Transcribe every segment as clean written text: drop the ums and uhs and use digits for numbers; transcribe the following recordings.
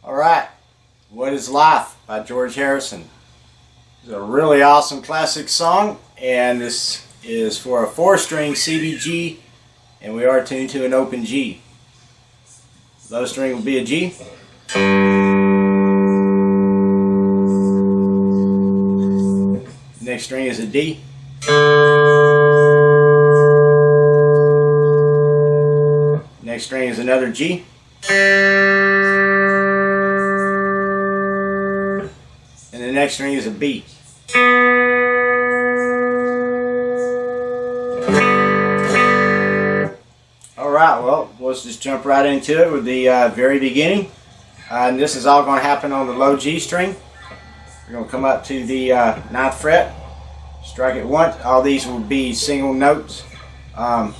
Alright, What is Life by George Harrison. It's a really awesome classic song, and this is for a 4-string CBG, and we are tuned to an open G. Low string will be a G. Next string is a D. Next string is another G. And the next string is a B. Alright, well, let's just jump right into it with the very beginning. And this is all going to happen on the low G string. We're going to come up to the 9th fret, strike it once. All these will be single notes. We're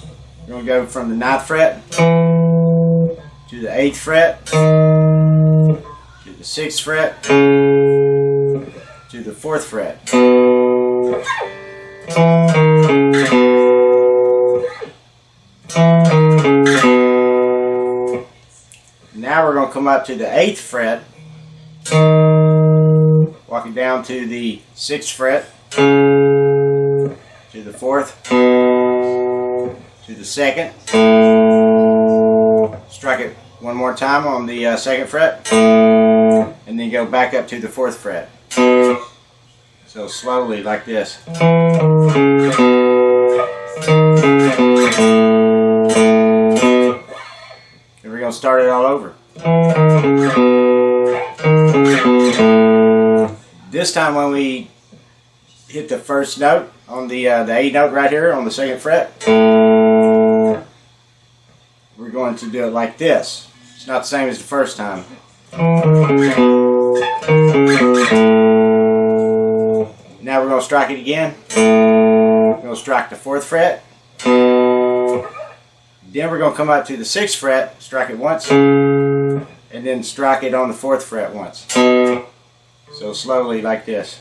going to go from the 9th fret to the 8th fret, to the 6th fret, to the 4th fret. Now we're going to come up to the 8th fret, walking down to the 6th fret, to the 4th, to the 2nd, strike it one more time on the 2nd fret, and then go back up to the 4th fret. So slowly, like this. And we're going to start it all over. This time when we hit the first note on the A note right here on the 2nd fret, we're going to do it like this. It's not the same as the first time. Now we're going to strike it again. We're going to strike the 4th fret. Then we're going to come up to the 6th fret, strike it once, and then strike it on the 4th fret once. So slowly, like this.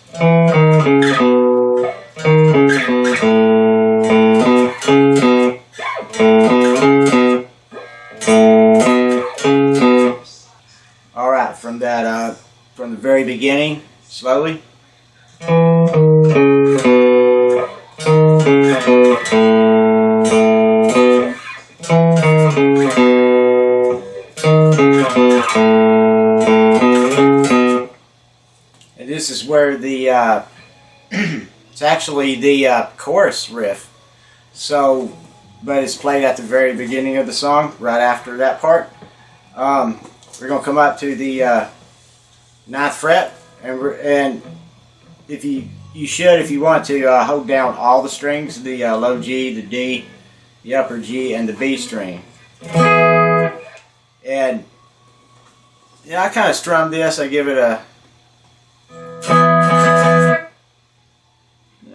Alright, from that, from the very beginning, slowly. And this is where the it's actually the chorus riff. So, but it's played at the very beginning of the song, right after that part. We're going to come up to the 9th fret, and if you should, if you want to, hold down all the strings, the low G, the D, the upper G, and the B string. And yeah, I kind of strum this. I give it a,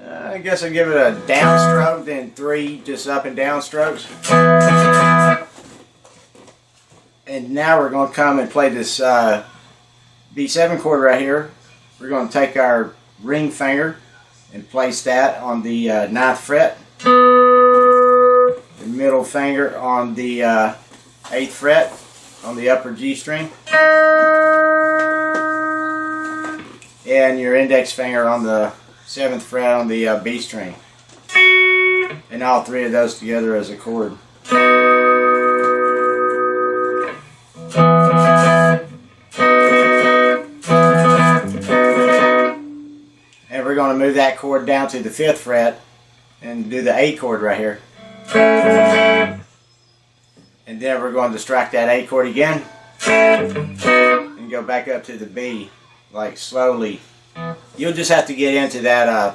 I guess I give it a downstroke, then 3 just up and down strokes. And now we're going to come and play this B7 chord right here. We're going to take our ring finger and place that on the 9th fret, the middle finger on the 8th fret on the upper G string, and your index finger on the 7th fret on the B string, and all 3 of those together as a chord. And we're going to move that chord down to the 5th fret and do the A chord right here. and then we're going to strike that A chord again and go back up to the B, like slowly. You'll just have to get into that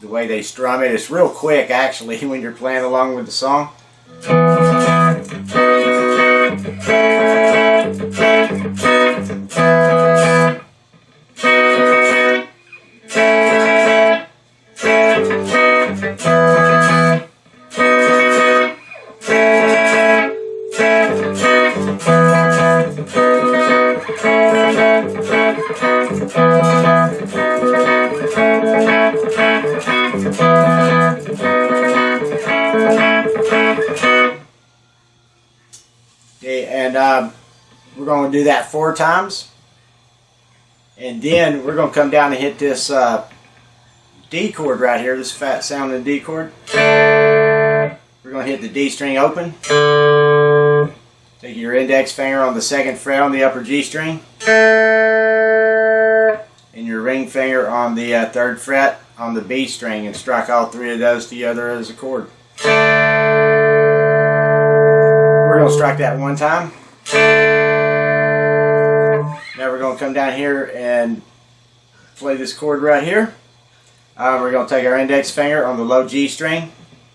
the way they strum it. It's real quick actually when you're playing along with the song. Okay, and we're going to do that 4 times, and then we're going to come down and hit this D chord right here, this fat sounding D chord. We're going to hit the D string open. Take your index finger on the 2nd fret on the upper G string, and your ring finger on the 3rd fret on the B string, and strike all 3 of those together as a chord. We're going to strike that 1 time. Now we're going to come down here and play this chord right here. We're going to take our index finger on the low G string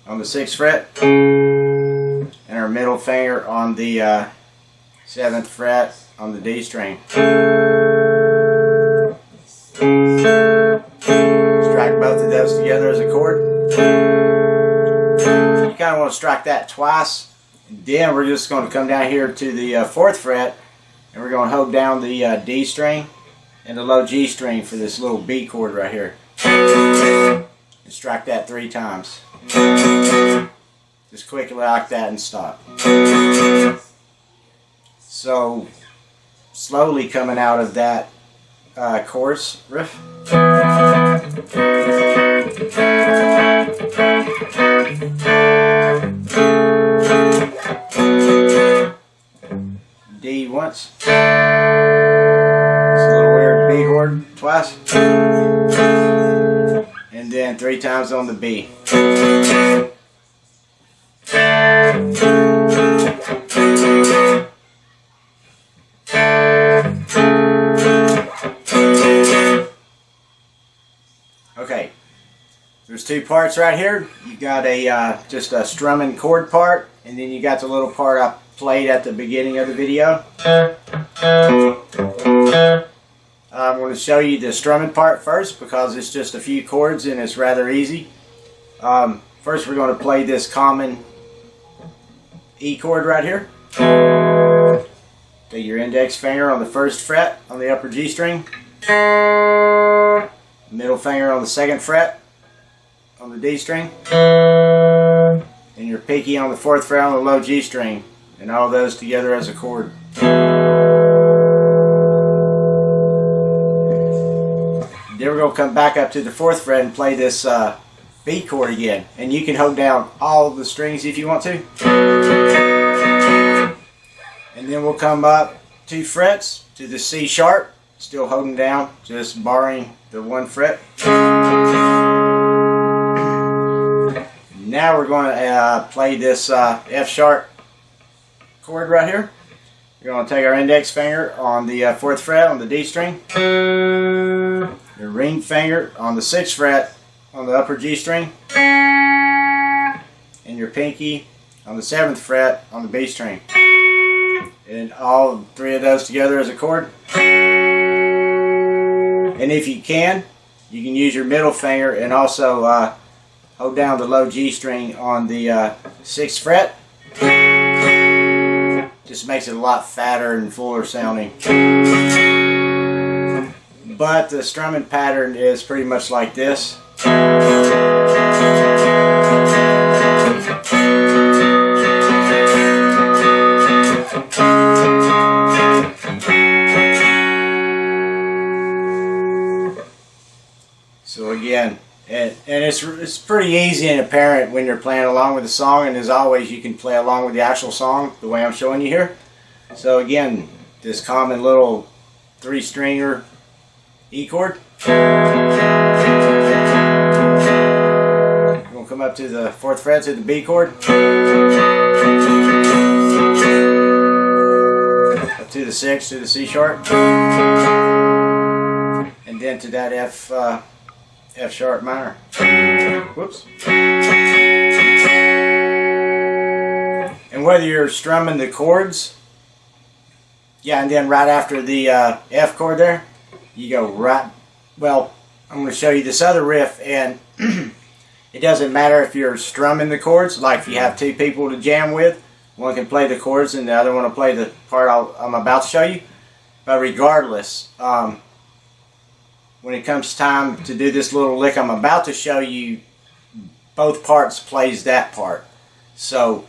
on the 6th fret, and our middle finger on the 7th fret on the D string. Strike both of those together as a chord. You kind of want to strike that twice. And then we're just going to come down here to the 4th fret, and we're going to hold down the D string and the low G string for this little B chord right here. And strike that 3 times. Just quickly like that and stop. So, slowly coming out of that chorus riff. D once. It's a little weird B chord twice. And then 3 times on the B. Okay, there's 2 parts right here. You got a just a strumming chord part, and then you got the little part I played at the beginning of the video. I'm going to show you the strumming part first because it's just a few chords and it's rather easy. First we're going to play this common E chord right here. Take your index finger on the 1st fret on the upper G string, middle finger on the 2nd fret on the D string, and your pinky on the 4th fret on the low G string, and all those together as a chord. Then we're going to come back up to the 4th fret and play this B chord again, and you can hold down all the strings if you want to. And then we'll come up 2 frets to the C sharp, still holding down, just barring the 1 fret. Now we're going to play this F sharp chord right here. We're going to take our index finger on the 4th fret on the D string, your ring finger on the 6th fret on the upper G string, and your pinky on the 7th fret on the B string. And all 3 of those together as a chord. And if you can use your middle finger and also hold down the low G string on the 6th fret. Just makes it a lot fatter and fuller sounding. But the strumming pattern is pretty much like this. So again, and it's pretty easy and apparent when you're playing along with the song, and as always you can play along with the actual song the way I'm showing you here. So again, this common little 3-stringer E chord. We'll come up to the 4th fret to the B chord. the 6 to the C sharp, and then to that F sharp minor. Whoops. And whether you're strumming the chords, yeah, and then right after the F chord there, you go right. Well, I'm going to show you this other riff, and it doesn't matter if you're strumming the chords. Like if you have two people to jam with, one can play the chords and the other one will play the part I'm about to show you. But regardless, when it comes time to do this little lick I'm about to show you, both parts plays that part. So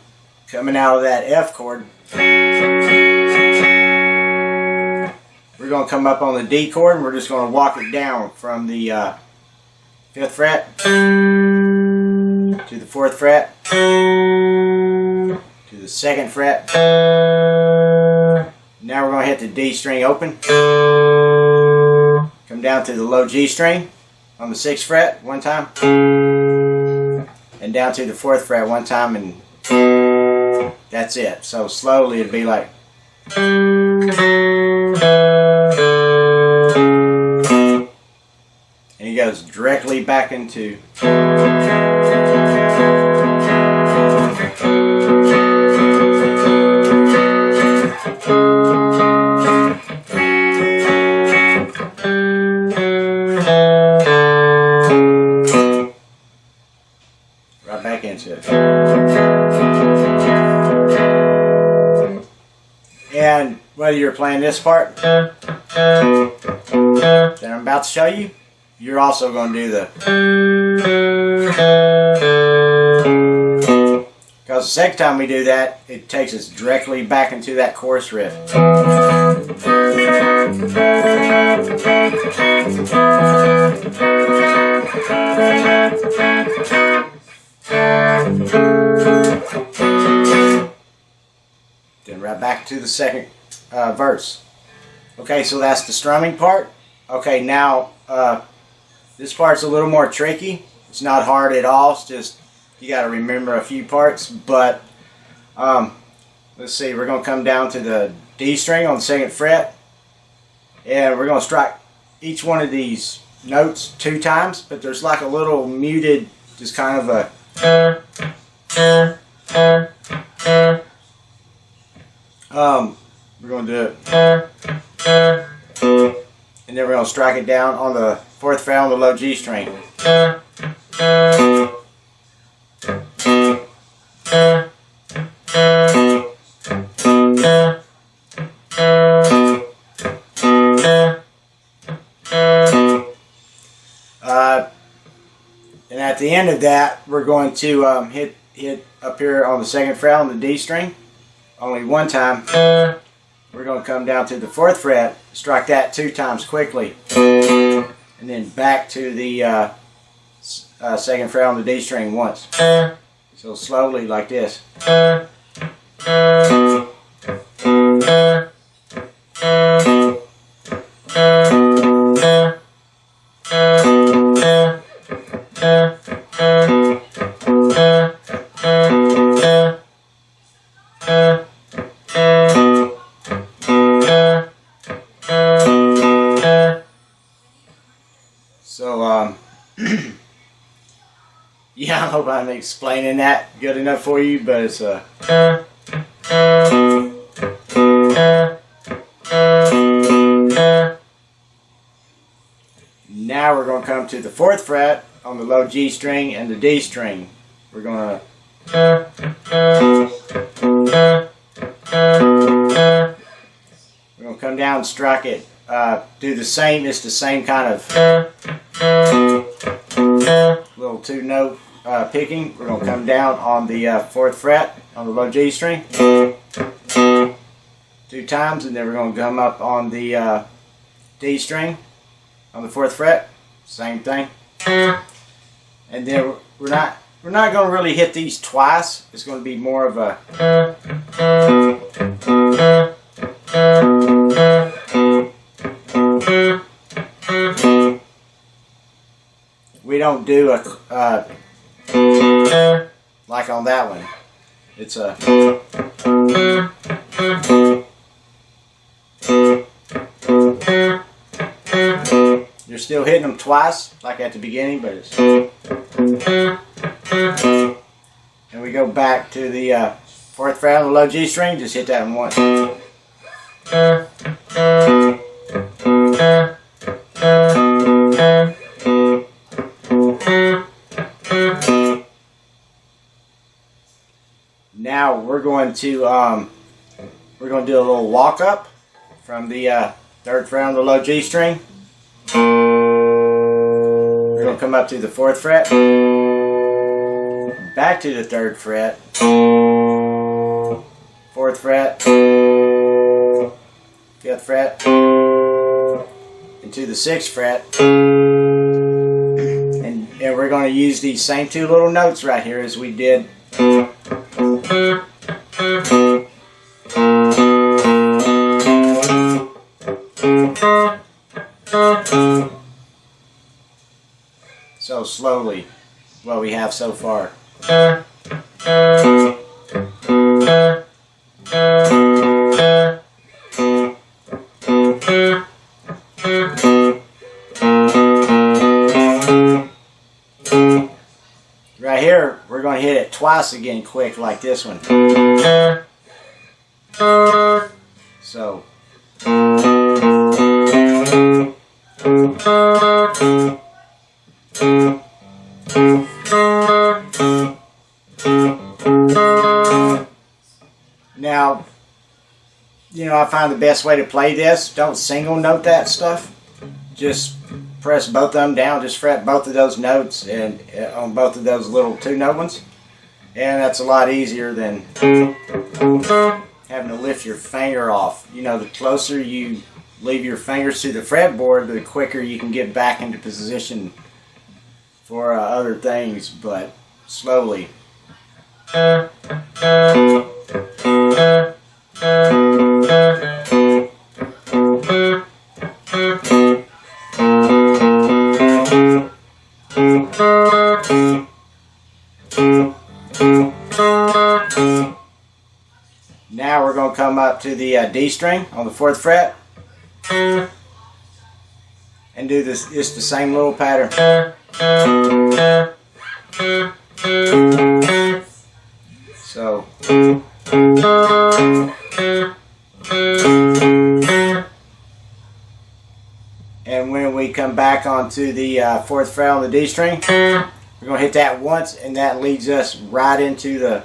coming out of that F chord, we're going to come up on the D chord, and we're just going to walk it down from the 5th fret to the 4th fret to the 2nd fret. Now we're going to hit the D string open, come down to the low G string on the 6th fret one time, and down to the 4th fret one time, and that's it. So slowly it'd be like, and he goes directly back into right back into it. And whether you're playing this part that I'm about to show you, you're also going to do the, because the second time we do that, it takes us directly back into that chorus riff. Then right back to the second verse. Okay, so that's the strumming part. Okay, now this part's a little more tricky. It's not hard at all. It's just you got to remember a few parts. But let's see, we're going to come down to the D string on the 2nd fret, and we're going to strike each one of these notes 2 times. But there's like a little muted, just kind of a we're going to do it, and then we're going to strike it down on the 4th fret on the low G string. And at the end of that, we're going to hit up here on the 2nd fret on the D string only one time. We're going to come down to the 4th fret, strike that 2 times quickly, and then back to the 2nd fret on the D string once. So slowly like this. So, yeah, I hope I'm explaining that good enough for you, but it's now we're going to come to the 4th fret on the low G string and the D string. We're going to come down and strike it. Do the same. It's the same kind of little 2-note picking. We're going to come down on the 4th fret on the low G string 2 times, and then we're going to come up on the D string on the 4th fret. Same thing. And then we're not going to really hit these twice. It's going to be more of a we don't do a like on that one. It's a still hitting them twice, like at the beginning, but it's... And we go back to the 4th fret on the low G string, just hit that one once. Now we're going to do a little walk up from the 3rd fret on the low G string. We're going to come up to the 4th fret, back to the 3rd fret, 4th fret, 5th fret, into the 6th fret, and we're going to use these same 2 little notes right here as we did. So slowly, what we have so far. Right here, we're going to hit it twice again quick like this one. So. Now, you know, I find the best way to play this, don't single note that stuff. Just press both of them down, just fret both of those notes and on both of those little 2-note ones. And that's a lot easier than having to lift your finger off. You know, the closer you leave your fingers to the fretboard, the quicker you can get back into position for other things, but slowly. Now we're going to come up to the D string on the 4th fret and do this. It's the same little pattern. So. And when we come back onto the 4th fret on the D string, we're going to hit that once, and that leads us right into the...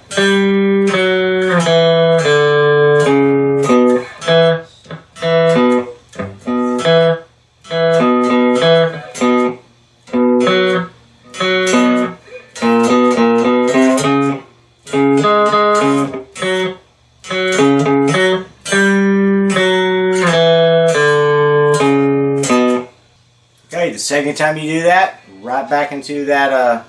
Okay, the second time you do that, right back into that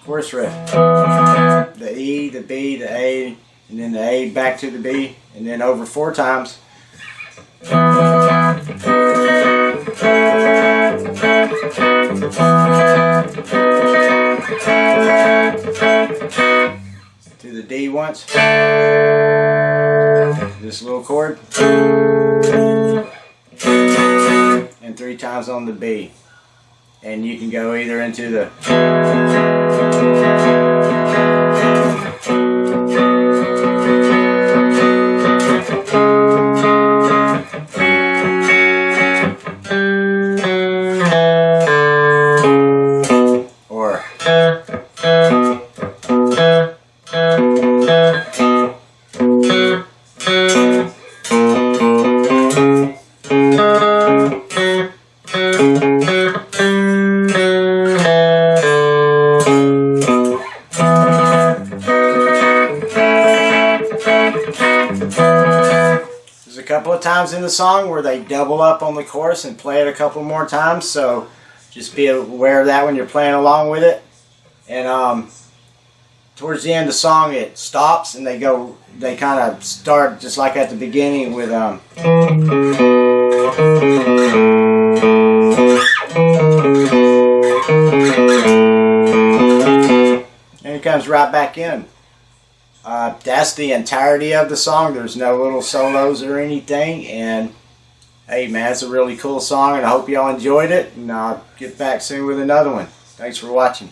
chorus riff. The E, the B, the A, and then the A back to the B, and then over 4 times. To the D once. This little chord. And 3 times on the B. And you can go either into the or there's a couple of times in the song where they double up on the chorus and play it a couple more times, so just be aware of that when you're playing along with it. And towards the end of the song it stops and they kind of start just like at the beginning with and it comes right back in. That's the entirety of the song. There's no little solos or anything, and Hey man, it's a really cool song, and I hope y'all enjoyed it, and I'll get back soon with another one. Thanks for watching.